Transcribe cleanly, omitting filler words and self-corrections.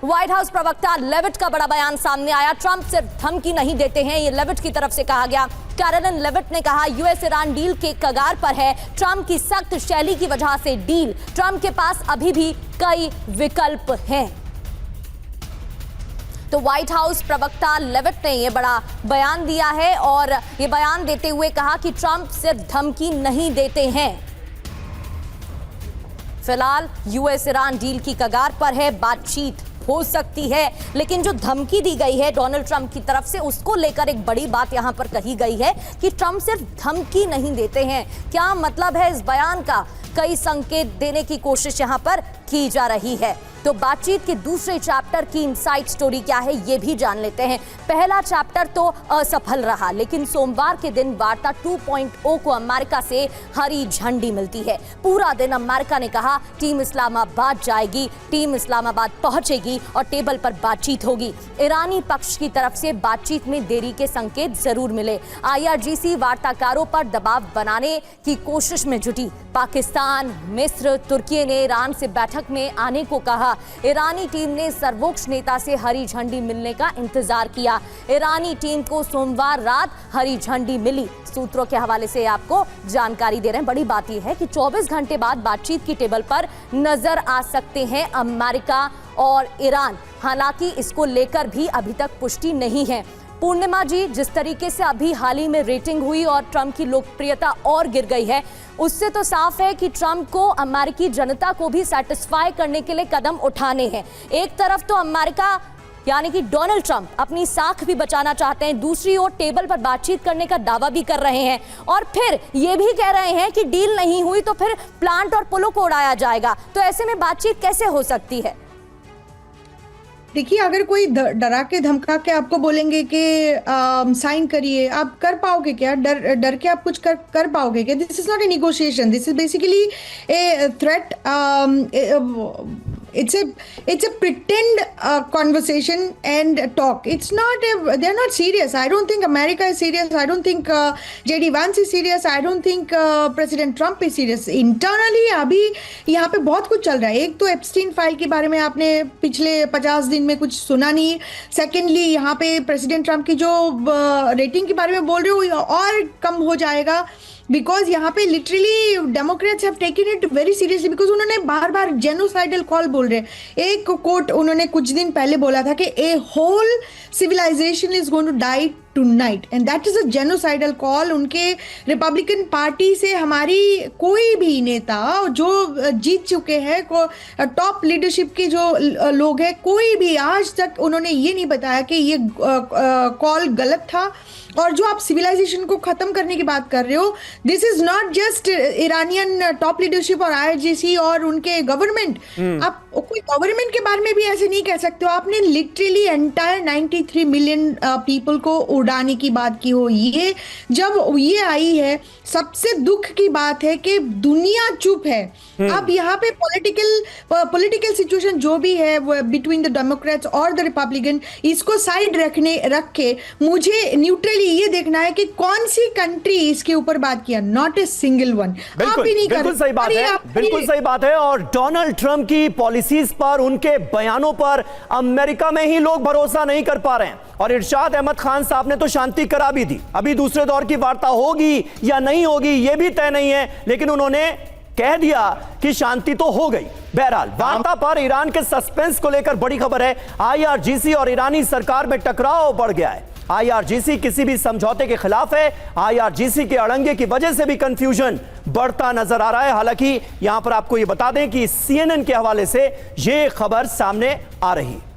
White house प्रवक्ता Levitt का बड़ा बयान सामने आया। ट्रंप सिर्फ धमकी नहीं देते हैं, ये लेविट की तरफ से कहा गया। कैरोलिन लेविट ने कहा यूएस ईरान डील के कगार पर है। ट्रंप की सख्त शैली की वजह से डील। ट्रंप के पास अभी भी कई विकल्प हैं। तो व्हाइट हाउस प्रवक्ता लेविट ने यह बड़ा बयान दिया है और ये बयान देते हुए कहा कि ट्रंप सिर्फ धमकी नहीं देते हैं। फिलहाल यूएस ईरान डील की कगार पर है, बातचीत हो सकती है, लेकिन जो धमकी दी गई है डोनाल्ड ट्रंप की तरफ से उसको लेकर एक बड़ी बात यहां पर कही गई है कि ट्रंप सिर्फ धमकी नहीं देते हैं। क्या मतलब है इस बयान का? कई संकेत देने की कोशिश यहां पर की जा रही है। तो बातचीत के दूसरे चैप्टर की इनसाइड स्टोरी क्या है ये भी जान लेते हैं। पहला चैप्टर तो असफल रहा, लेकिन सोमवार के दिन वार्ता 2.0 को अमेरिका से हरी झंडी मिलती है। पूरा दिन अमेरिका ने कहा टीम इस्लामाबाद जाएगी, टीम इस्लामाबाद पहुंचेगी और टेबल पर बातचीत होगी। ईरानी पक्ष की तरफ से बातचीत में देरी के संकेत जरूर मिले। IRGC वार्ताकारों पर दबाव बनाने की कोशिश में जुटी। पाकिस्तान, मिस्र, तुर्की ने ईरान से बैठक में आने को कहा। ईरानी टीम ने सर्वोच्च नेता से हरी झंडी मिलने का इंतजार किया। ईरानी टीम को सोमवार रात हरी झंडी मिली। सूत्रों के हवाले से आपको जानकारी दे रहे हैं। बड़ी बात यह है कि 24 घंटे बाद बातचीत की टेबल पर नजर आ सकते हैं अमेरिका और ईरान। हालांकि इसको लेकर भी अभी तक पुष्टि नहीं है। पूर्णिमा जी, जिस तरीके से अभी हाल ही में रेटिंग हुई और ट्रंप की लोकप्रियता और गिर गई है, उससे तो साफ है कि ट्रंप को अमेरिकी जनता को भी सेटिस्फाई करने के लिए कदम उठाने हैं। एक तरफ तो अमेरिका यानी कि डोनाल्ड ट्रंप अपनी साख भी बचाना चाहते हैं, दूसरी ओर टेबल पर बातचीत करने का दावा भी कर रहे हैं और फिर ये भी कह रहे हैं कि डील नहीं हुई तो फिर प्लांट और पुलों को उड़ाया जाएगा। तो ऐसे में बातचीत कैसे हो सकती है? देखिए, अगर कोई डरा के धमका के आपको बोलेंगे कि साइन करिए, आप कर पाओगे क्या? डर के आप कुछ कर पाओगे क्या? This is not a negotiation, this is basically a threat. it's a pretend conversation and talk. It's not they're not serious. I don't think America is serious. I don't think JD Vance is serious. I don't think President Trump is serious. Internally अभी यहाँ पे बहुत कुछ चल रहा है। एक तो एप्स्टीन फाइल के बारे में आपने पिछले 50 दिन में कुछ सुना नहीं। सेकेंडली यहाँ पे प्रेसिडेंट ट्रंप की जो रेटिंग के बारे में बोल रहे हो और कम हो जाएगा, बिकॉज यहाँ पे literally Democrats have taken it very seriously, because उन्होंने बार बार जेनोसाइडल कॉल बोल रहे हैं। एक कोट उन्होंने कुछ दिन पहले बोला था कि a whole civilisation is going to die tonight and that is a genocidal call. उनके रिपब्लिकन पार्टी से हमारी कोई भी नेता जो जीत चुके हैं, टॉप लीडरशिप के जो लोग हैं, कोई भी आज तक उन्होंने ये नहीं बताया कि ये कॉल गलत था। और जो आप सिविलाइजेशन को खत्म करने की बात कर रहे हो, this is not just Iranian top leadership और IRGC और उनके गवर्नमेंट। आप कोई गवर्नमेंट के बारे में भी ऐसे नहीं कह सकते हो। आपने लिटरली एंटायर 93 मिलियन पीपल को उड़ाने की बात की हो। ये जब ये आई है, सबसे दुख की बात है कि दुनिया चुप है। अब यहाँ पे पॉलिटिकल सिचुएशन जो भी है बिटवीन द डेमोक्रेट्स और द रिपब्लिकन, इसको साइड रख के मुझे न्यूट्रली ये देखना है कि कौन सी कंट्री इसके ऊपर बात किया, नॉट ए सिंगल वन। आप ही नहीं कर। बिल्कुल सही बात है, बिल्कुल सही बात है। और डोनाल्ड ट्रंप की पॉलिसीज पर, उनके बयानों पर अमेरिका में ही लोग भरोसा नहीं कर पा रहे हैं। और इरशाद अहमद खान साहब ने तो शांति करा भी दी। अभी दूसरे दौर की वार्ता होगी या नहीं होगी ये भी तय नहीं है, लेकिन उन्होंने कह दिया कि शांति तो हो गई। बहरहाल वार्ता पर ईरान के सस्पेंस को लेकर बड़ी खबर है। IRGC और ईरानी सरकार में टकराव बढ़ गया है। IRGC किसी भी समझौते के खिलाफ है। IRGC के अड़ंगे की वजह से भी कंफ्यूजन बढ़ता नजर आ रहा है। हालांकि यहां पर आपको यह बता दें कि CNN के हवाले से यह खबर सामने आ रही है।